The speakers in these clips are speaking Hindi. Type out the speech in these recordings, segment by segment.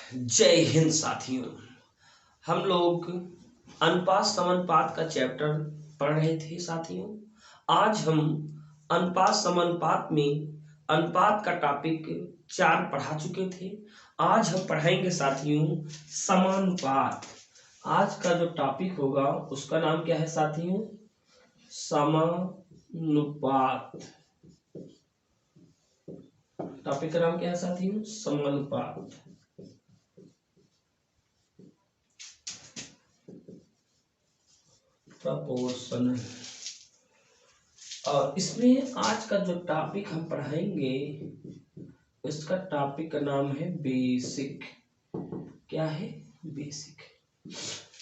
जय हिंद साथियों। हम लोग अनुपात समानुपात का चैप्टर पढ़ रहे थे साथियों। आज हम अनुपात समानुपात में अनुपात का टॉपिक 4 पढ़ा चुके थे। आज हम पढ़ाएंगे साथियों समानुपात। आज का जो टॉपिक होगा उसका नाम क्या है साथियों? समानुपात। टॉपिक का नाम क्या है साथियों? समानुपात। प्रोपोर्शनल। और इसमें आज का जो टॉपिक हम पढ़ाएंगे इसका टॉपिक का नाम है बेसिक। क्या है? बेसिक।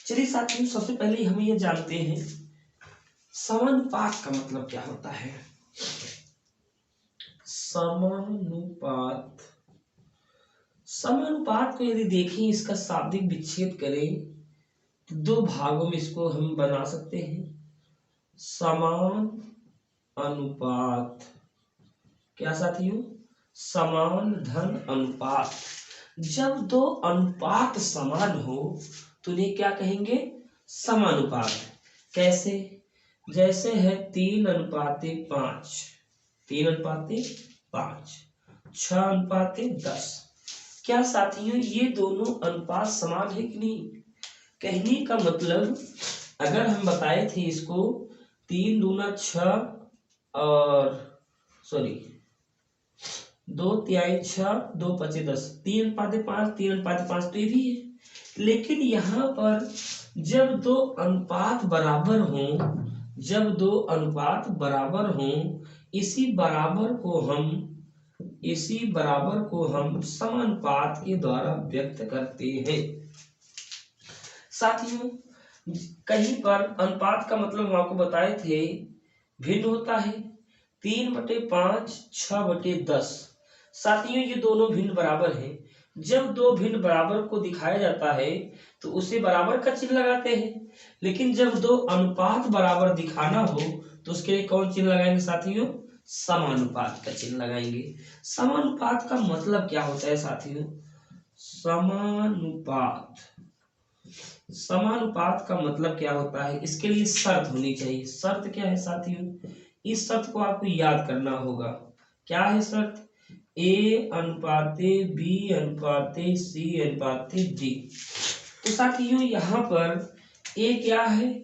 चलिए साथियों, सबसे पहले हम ये जानते हैं समानुपात का मतलब क्या होता है। समानुपात, समानुपात को यदि देखें, इसका शाब्दिक विच्छेद करें तो 2 भागों में इसको हम बना सकते हैं। समान अनुपात। क्या साथियों? समान धन अनुपात। जब 2 अनुपात समान हो तो उन्हें क्या कहेंगे? समानुपात। कैसे? जैसे है 3:5, 3:5, 6:10। क्या साथियों ये दोनों अनुपात समान है कि नहीं? कहने का मतलब, अगर हम बताए थे इसको 3 दूना 6 और 2 तिहाई 6, 2 पचे 10, 3:5, 3:5 तो ये भी है। लेकिन यहाँ पर जब 2 अनुपात बराबर हों, जब 2 अनुपात बराबर हों, इसी बराबर को हम समानुपात के द्वारा व्यक्त करते हैं। साथियों, कहीं पर अनुपात का मतलब हम आपको बताए थे भिन्न होता है। 3/5, 6/10। साथियों ये दोनों भिन्न बराबर हैं। जब 2 भिन्न बराबर को दिखाया जाता है तो उसे बराबर का चिन्ह लगाते हैं। लेकिन जब 2 अनुपात बराबर दिखाना हो तो उसके लिए कौन चिन्ह लगाएंगे साथियों? समानुपात का चिन्ह लगाएंगे। समानुपात का मतलब क्या होता है साथियों? समानुपात का मतलब क्या होता है? इसके लिए शर्त होनी चाहिए। शर्त क्या है साथियों? इस शर्त को आपको याद करना होगा। क्या है शर्त? A/B/C/D। तो साथियों यहाँ पर A क्या है?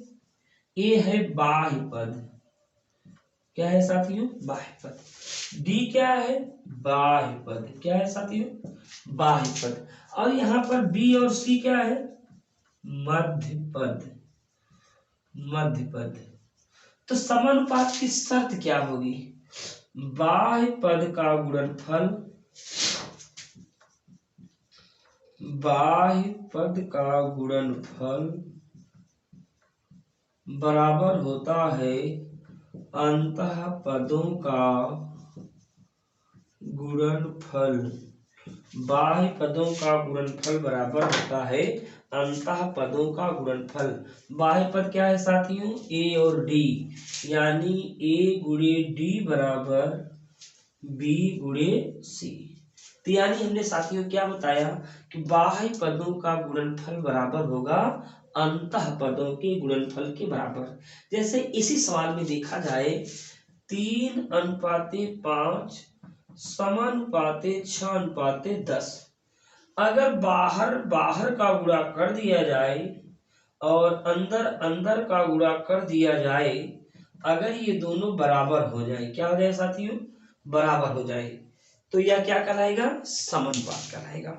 A है बाह्य पद। क्या है साथियों? बाह्य पद। D क्या है? बाह्य पद। क्या है साथियों? बाह्य पद। और यहाँ पर B और C क्या है? मध्य पद। मध्य पद। तो समानुपात की शर्त क्या होगी? बाह्य पद का गुणनफल, बाह्य पद का गुणनफल बराबर होता है अंतः पदों का गुणनफल। बाह्य पदों का गुणनफल बराबर होता है अंतः पदों का गुणनफल। बाह्य पद क्या है साथियों? A और D, यानी A गुणे D बराबर B गुणे C। तो यानी हमने साथियों क्या बताया कि बाह्य पदों का गुणनफल बराबर होगा अंतः पदों के गुणनफल के बराबर। जैसे इसी सवाल में देखा जाए 3:5 समानुपाते 6:10। अगर बाहर का गुणा कर दिया जाए और अंदर का गुणा कर दिया जाए, अगर ये दोनों बराबर हो जाए, क्या हो जाए साथियों? बराबर हो जाए, तो यह क्या कहलाएगा? समानुपात कहलाएगा।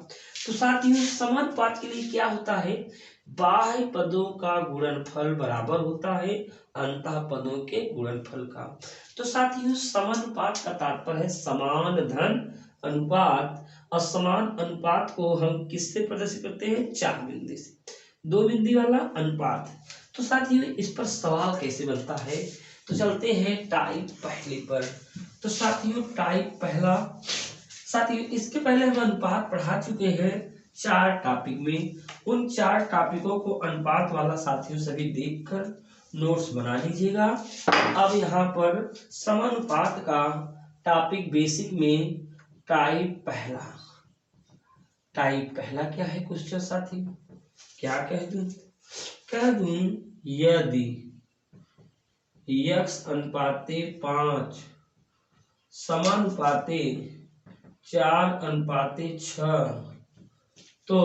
तो साथियों समानुपात के लिए क्या होता है? बाह्य पदों का गुणनफल बराबर होता है अंतः पदों के गुणनफल का। तो साथियों समानुपात का तात्पर्य है समान धन अनुपात। और समान अनुपात को हम किससे प्रदर्शित करते हैं? 4 बिंदु से। 2 बिंदु वाला अनुपात। तो साथियों इस पर सवाल कैसे बनता है? तो चलते हैं टाइप पहले पर। तो साथियों टाइप पहला, साथियों इसके पहले हम अनुपात पढ़ा चुके हैं 4 टॉपिक में। उन 4 टॉपिकों को अनुपात वाला साथियों सभी देखकर नोट्स बना लीजिएगा। अब यहाँ पर समानुपात का टॉपिक बेसिक में टाइप पहला। टाइप पहला क्या है क्वेश्चन साथी, क्या कह दूं यदि x अनुपाते 5 समानुपाते 4 अनुपाते 6 तो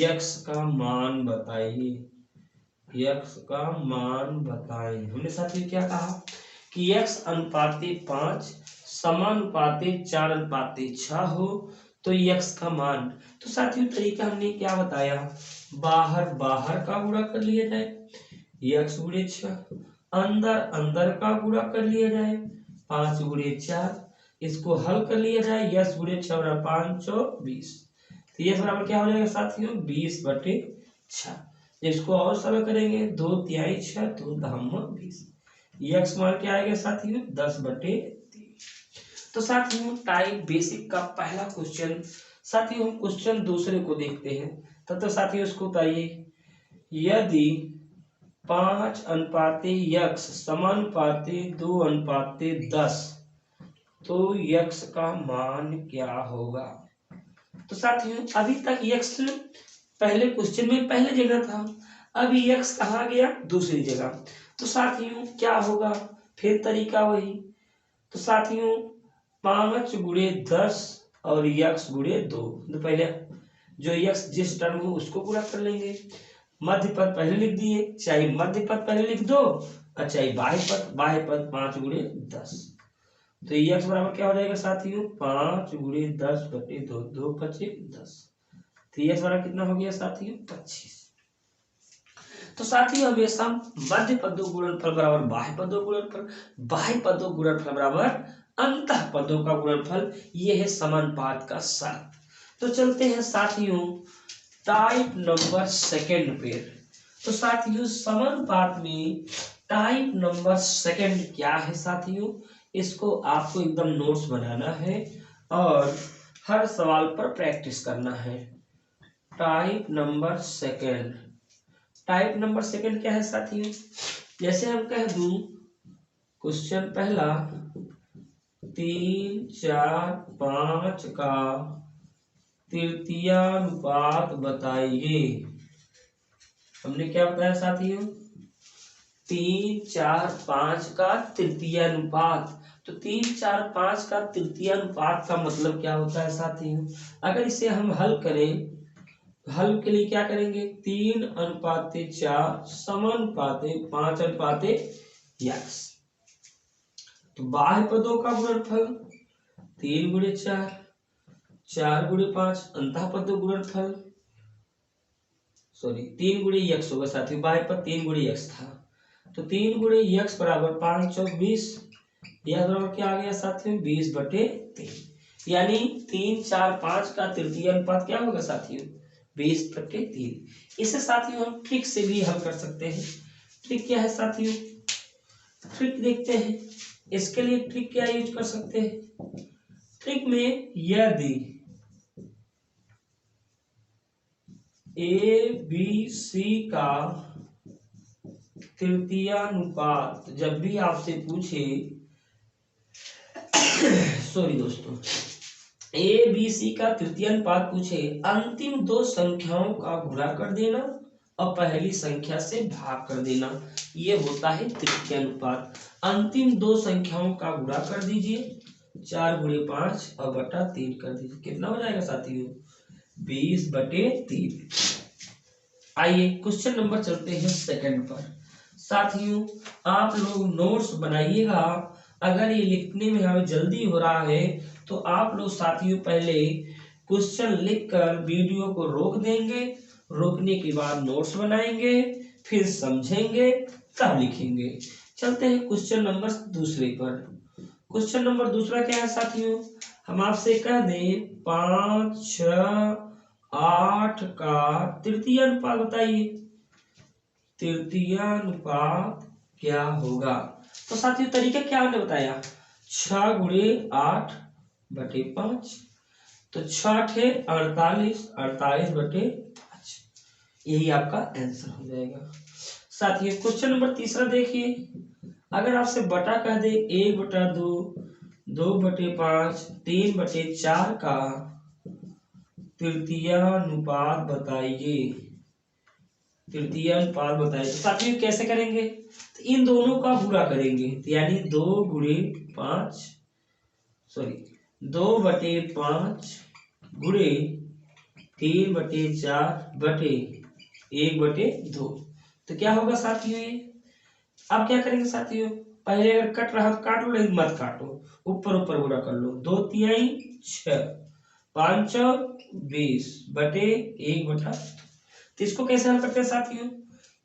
x का मान बताइए, x का मान बताएं। हमने साथियों क्या कहा कि x अनुपाते 5 समानुपाते 4 अनुपाते 6 हो तो x का मान, तो साथियों तरीका हमने क्या बताया, बाहर बाहर का गुणा कर लिया जाए x गुणे 6, अंदर अंदर का गुणा कर लिया जाए 5 गुणे 4, इसको हल कर लिया जाए, x गुणे 6 बराबर 5 और 20, तो ये बराबर क्या हो जाएगा साथियों 20/6। इसको और सरल करेंगे 2 तिहाई 6 तो धामा 20, x मान क्या आएगा साथियों 10/3। तो साथियों टाइप बेसिक का पहला क्वेश्चन, साथियों हम क्वेश्चन दूसरे को देखते हैं, तब तो साथियों इसको बताइए, यदि 5 अनुपाते x समानुपाते 2 अनुपाते 10 तो x का मान क्या होगा। तो साथियों अभी तक x पहले क्वेश्चन में पहले जगह था, अभी x कहाँ गया दूसरी जगह, तो साथियों क्या होगा, फिर तरीका वही, तो साथियों 5 गुणे 10 और x गुणे 2, तो पहले जो x जिस टर्म हो उसको पूरा कर लेंगे, मध्य पद पहले लिख दिए, चाहे मध्य पद पहले लिख दो और चाहे बाह्य पद 5 गुणे 10, तो x बराबर क्या हो जाएगा साथियों 5 गुणे 10/2, 2 5 10, तो x बराबर कितना हो गया साथियों 25। तो साथियों हमेशा मध्य पदों गुणनफल बराबर बाह्य पदों गुणनफल, बाह्य पदों गुणनफल बराबर अंतः पदों का गुणनफल, ये है समानुपात का शर्त। तो चलते हैं साथियों टाइप नंबर सेकंड पे। तो साथियों समानुपात में टाइप नंबर सेकंड क्या है साथियों, इसको आपको एकदम नोट्स बनाना है और हर सवाल पर प्रैक्टिस करना है। Type number second, type number second क्या है साथियों, जैसे हम कह दूं क्वेश्चन पहला 3 4 5 का तृतीयानुपात बताइए। हमने क्या बताया साथियों 3 4 5 का तृतीयानुपात, तो 3 4 5 का तृतीयानुपात का मतलब क्या होता है साथियों, अगर इसे हम हल करें, हल के लिए क्या करेंगे 3 अनुपाते 4 समानुपाते 5 अनुपाते x, तो बाह्य पदों का गुणनफल 3 गुणे 4 4 गुणे 5 अंतः पदों गुणनफल 3 गुणे x होगा साथियों, बाह्य पद 3 गुणे x था, तो 3 गुणे x बराबर 5 और 20, यह बराबर क्या आ गया साथियों 20/3, यानी 3 4 5 का तृतीय अनुपात क्या होगा साथियों 20/3। इसे साथियों हम ट्रिक से भी हल कर सकते हैं। ट्रिक क्या है साथियों, ट्रिक देखते हैं, इसके लिए ट्रिक क्या यूज कर सकते हैं, ट्रिक में यदि ए बी सी का तृतीयानुपात, जब भी आपसे पूछे सॉरी दोस्तों, ए बी सी का तृतीयानुपात पूछे, अंतिम दो संख्याओं का गुणा कर देना और पहली संख्या से भाग कर देना, ये होता है तृतीयानुपात। अंतिम दो संख्याओं का गुणा कर दीजिए 4 गुणे 5 और बटा 3 कर दीजिए, कितना हो जाएगा साथियों 20/3। आइए क्वेश्चन नंबर चलते हैं सेकंड पर। साथियों आप लोग नोट्स बनाइएगा, अगर ये लिखने में हमें जल्दी हो रहा है तो आप लोग साथियों पहले क्वेश्चन लिखकर वीडियो को रोक देंगे, रोकने के बाद नोट्स बनाएंगे, फिर समझेंगे तब लिखेंगे। चलते हैं क्वेश्चन नंबर दूसरे पर। क्वेश्चन नंबर दूसरा क्या है साथियों, हम आपसे कह दें 5 6 8 का तृतीयानुपात बताइए, तृतीयानुपात क्या होगा। तो साथियों तरीका क्या हमने बताया 6 गुणे 8/5, तो 6 × 48 48/5, यही आपका आंसर हो जाएगा। साथियों क्वेश्चन नंबर तीसरा देखिए, अगर आपसे बटा कह दे 1/2 2/5 3/4 का तृतीयानुपात बताइए, तृतीयानुपात बताइए। तो साथियों कैसे करेंगे, तो इन दोनों का गुणा करेंगे, तो यानी 2 बटे 5 गुणे 3/4 बटे 1/2। तो क्या होगा साथियों ये, अब क्या करेंगे साथियों, पहले अगर कट रहा तो काट लो, लेकिन मत काटो, ऊपर ऊपर गुणा कर लो। 2 × 6 5 और 20 बटे 1/2। तो इसको कैसे हल करते हैं साथियों,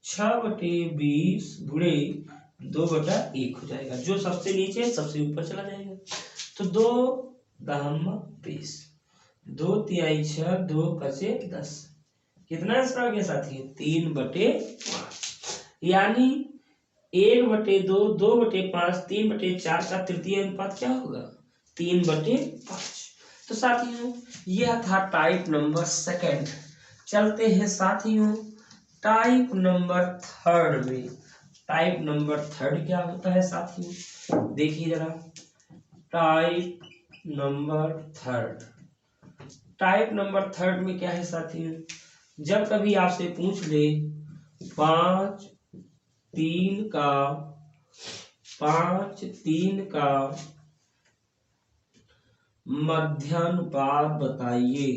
6/20 गुणे 2/1 हो जाएगा, जो सबसे नीचे सबसे ऊपर चला जाएगा। तो 2×20, 2 × 6 2 × 10, कितना आंसर आ गया साथियों, 3/5। यानी 1/2, 2/5, 3/4 का तृतीय अनुपात क्या होगा, 3/5। तो साथियों यह था टाइप नंबर सेकंड। चलते हैं साथियों टाइप नंबर थर्ड में। टाइप नंबर थर्ड क्या होता है साथियों, देखिए जरा, type number third. Type number third में क्या है साथियों, जब कभी आपसे पूछ ले 5 3 का मध्यानुपात बताइए,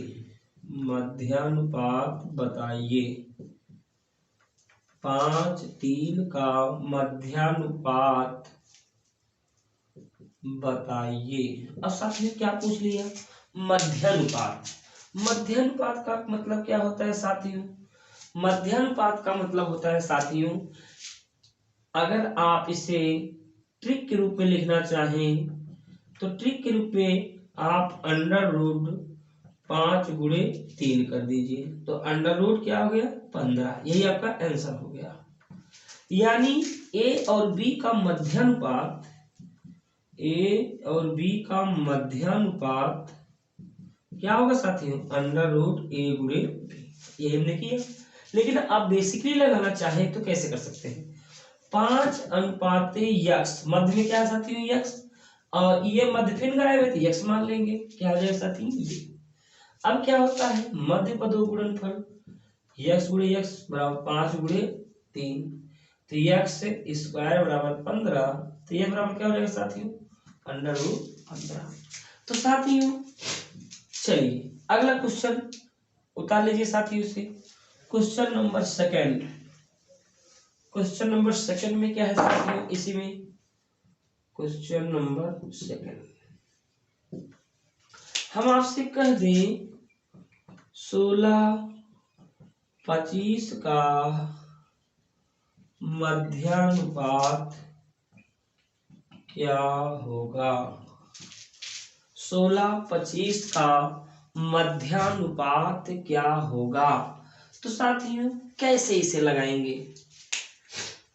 मध्यानुपात बताइए, 5 3 का मध्यानुपात बताइए। अब साथ में क्या पूछ लिया, मध्यानुपात। मध्यानुपात का मतलब क्या होता है साथियों, मध्यानुपात का मतलब होता है साथियों, अगर आप इसे ट्रिक के रूप में लिखना चाहें तो ट्रिक के रूप में आप √5 × 3 कर दीजिए, तो √ क्या हो गया 15, यही आपका आंसर हो गया। यानी ए और बी का मध्यानुपात, ए और बी का मध्यानुपात क्या होगा साथियों, √a × b, ये हमने किया। लेकिन आप बेसिकली लगाना चाहें तो कैसे कर सकते हैं, 5:x, मध्य में क्या है साथियों x, और ये मध्य फिर कराए हुए थे x मान लेंगे, क्या हो जाएगा साथियों ये। अब क्या होता है मध्य पदों गुणनफल, x × x = 5 × 3, तो x² = 15, तो ये बराबर क्या हो जाएगा साथियों, √15। तो साथियों चलिए अगला क्वेश्चन उतार लीजिए साथियों से, question number second. Question number second में क्या है साथियों, इसी में क्वेश्चन नंबर सेकंड हम आपसे कह दें 16 25 का मध्यानुपात क्या होगा, 16 25 का मध्यानुपात क्या होगा। तो साथियों कैसे इसे लगाएंगे,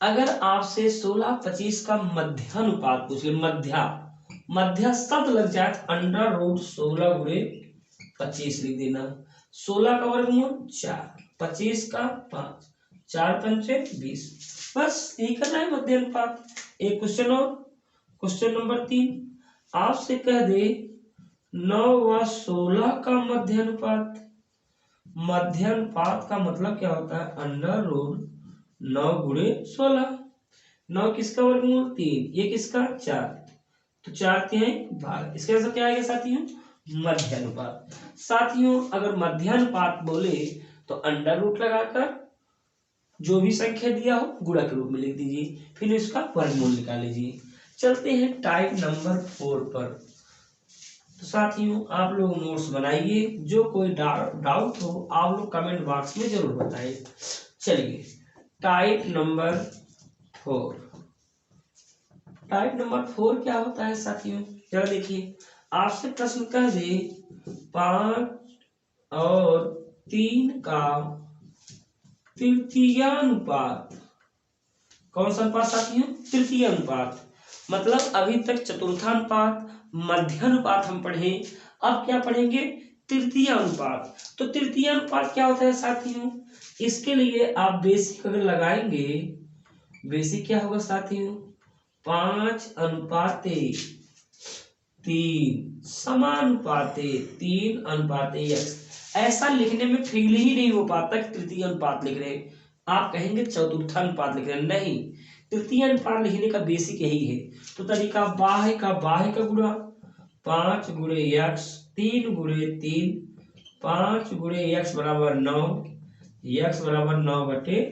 अगर आपसे 16 25 का मध्यानुपात पूछे, मध्य शब्द लग जाए √16 × 25 लिख देना, 16 का वर्गमूल 4, 25 का 5, 4 × 5 = 20, बस यही करना है मध्यानुपात। एक क्वेश्चन और, क्वेश्चन नंबर 3, आपसे कह दे 9 व 16 का मध्यानुपात। मध्यानुपात का मतलब क्या होता है, √9 × 16, 9 किसका वर्गमूल 3, ये किसका 4, तो 4 × 12, इसके आंसर क्या आएगा साथियों, मध्यानुपात। साथियों अगर मध्यानुपात बोले तो √ लगाकर जो भी संख्या दिया हो गुणा के रूप में लिख दीजिए, फिर इसका वर्गमूल निकाल लीजिए। चलते हैं टाइप नंबर 4 पर। तो साथियों आप लोग नोट्स बनाइए, जो कोई डाउट हो आप लोग कमेंट बॉक्स में जरूर बताइए। चलिए टाइप नंबर 4, टाइप नंबर 4 क्या होता है साथियों, जरा देखिए, आपसे प्रश्न कह दे 5 और 3 का तृतीयानुपात, कौन सा अनुपात साथियों, तृतीयानुपात। मतलब अभी तक चतुर्थानुपात मध्यानुपात हम पढ़े, अब क्या पढ़ेंगे, तृतीयानुपात। तो तृतीयानुपात क्या होता है साथियों, इसके लिए आप बेसिक अगर लगाएंगे, बेसिक क्या होगा साथियों, 5:3 समानुपाते 3:x, ऐसा लिखने में फील ही नहीं हो पाता कि तृतीय अनुपात लिख रहे हैं, आप कहेंगे चतुर्थानुपात लिख रहे हैं। नहीं, तृतीय अनुपात लिखने का बेसिक यही है। तो तरीका बाह्य का गुणा 5 गुणे x, 3 गुणे 3, 5 गुणे x बराबर 9, x बराबर 9/5।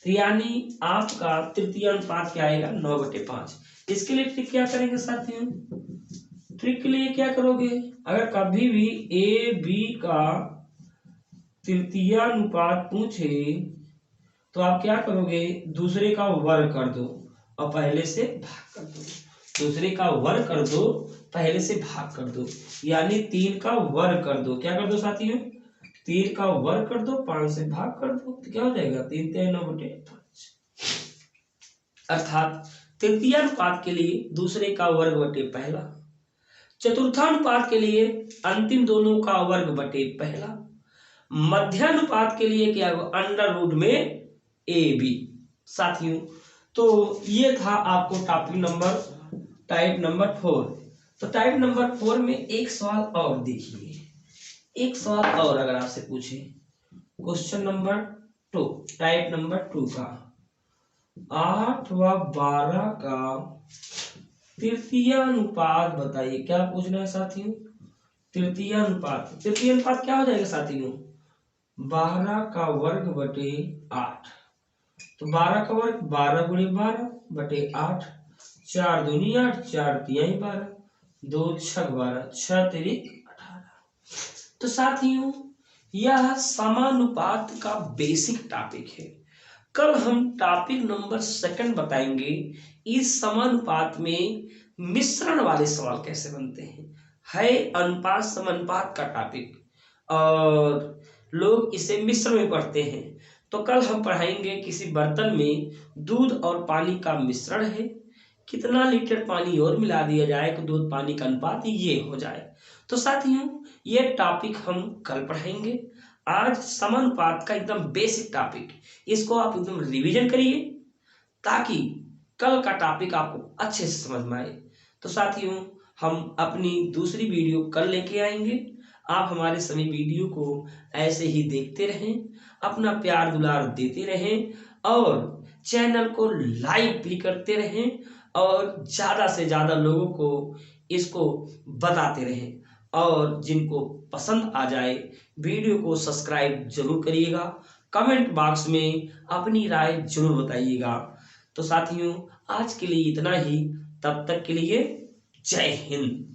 तो यानी आपका तृतीय अनुपात क्या आएगा, 9/5। इसके लिए ट्रिक क्या करेंगे साथियों, ट्रिक के लिए क्या करोगे, अगर कभी भी ए बी का तृतीय अनुपात पूछे तो आप क्या करोगे, दूसरे का वर्ग कर दो और पहले से भाग कर दो, दूसरे का वर्ग कर दो पहले से भाग कर दो, यानी 3 का वर्ग कर दो। क्या कर दो साथियों, 3 का वर्ग कर दो, 5 से भाग कर दो, तो क्या हो जाएगा 3 3 9/5। अर्थात तृतीयानुपात के लिए दूसरे का वर्ग बटे पहला, चतुर्थानुपात के लिए अंतिम दोनों का वर्ग बटे पहला, मध्यानुपात के लिए क्या होगा, अंडर रूट में ए बी। साथियों तो ये था आपको टाइप नंबर 4। तो टाइप नंबर 4 में एक सवाल और देखिए, एक सवाल और अगर आपसे पूछे, क्वेश्चन नंबर 2 टाइप नंबर 2 का 8 व 12 का तृतीय अनुपात बताइए। क्या पूछना है साथियों, तृतीय अनुपात। तृतीय अनुपात क्या हो जाएगा साथियों, 12 का वर्ग बटे 8। तो 12 का वर्ग 12 गुणे 12 बटे 8, 4 दूनी 8, 4 तिहाई 12, 2 छक 12, 6 तिरिक 18। तो साथियों यह समानुपात का बेसिक टॉपिक है। कल हम टॉपिक नंबर 2 बताएंगे, इस समानुपात में मिश्रण वाले सवाल कैसे बनते हैं। है अनुपात समानुपात का टॉपिक और लोग इसे मिश्र में पढ़ते हैं। तो कल हम पढ़ाएंगे किसी बर्तन में दूध और पानी का मिश्रण है, कितना लीटर पानी और मिला दिया जाए तो दूध पानी का अनुपात ये हो जाए। तो साथियों ये टॉपिक हम कल पढ़ाएंगे। आज समानुपात का एकदम बेसिक टॉपिक, इसको आप एकदम रिवीजन करिए ताकि कल का टॉपिक आपको अच्छे से समझ में आए। तो साथियों हम अपनी दूसरी वीडियो कल लेके आएंगे। आप हमारे सभी वीडियो को ऐसे ही देखते रहें, अपना प्यार दुलार देते रहें और चैनल को लाइक भी करते रहें और ज़्यादा से ज़्यादा लोगों को इसको बताते रहें। और जिनको पसंद आ जाए वीडियो को सब्सक्राइब जरूर करिएगा, कमेंट बॉक्स में अपनी राय जरूर बताइएगा। तो साथियों आज के लिए इतना ही, तब तक के लिए जय हिंद।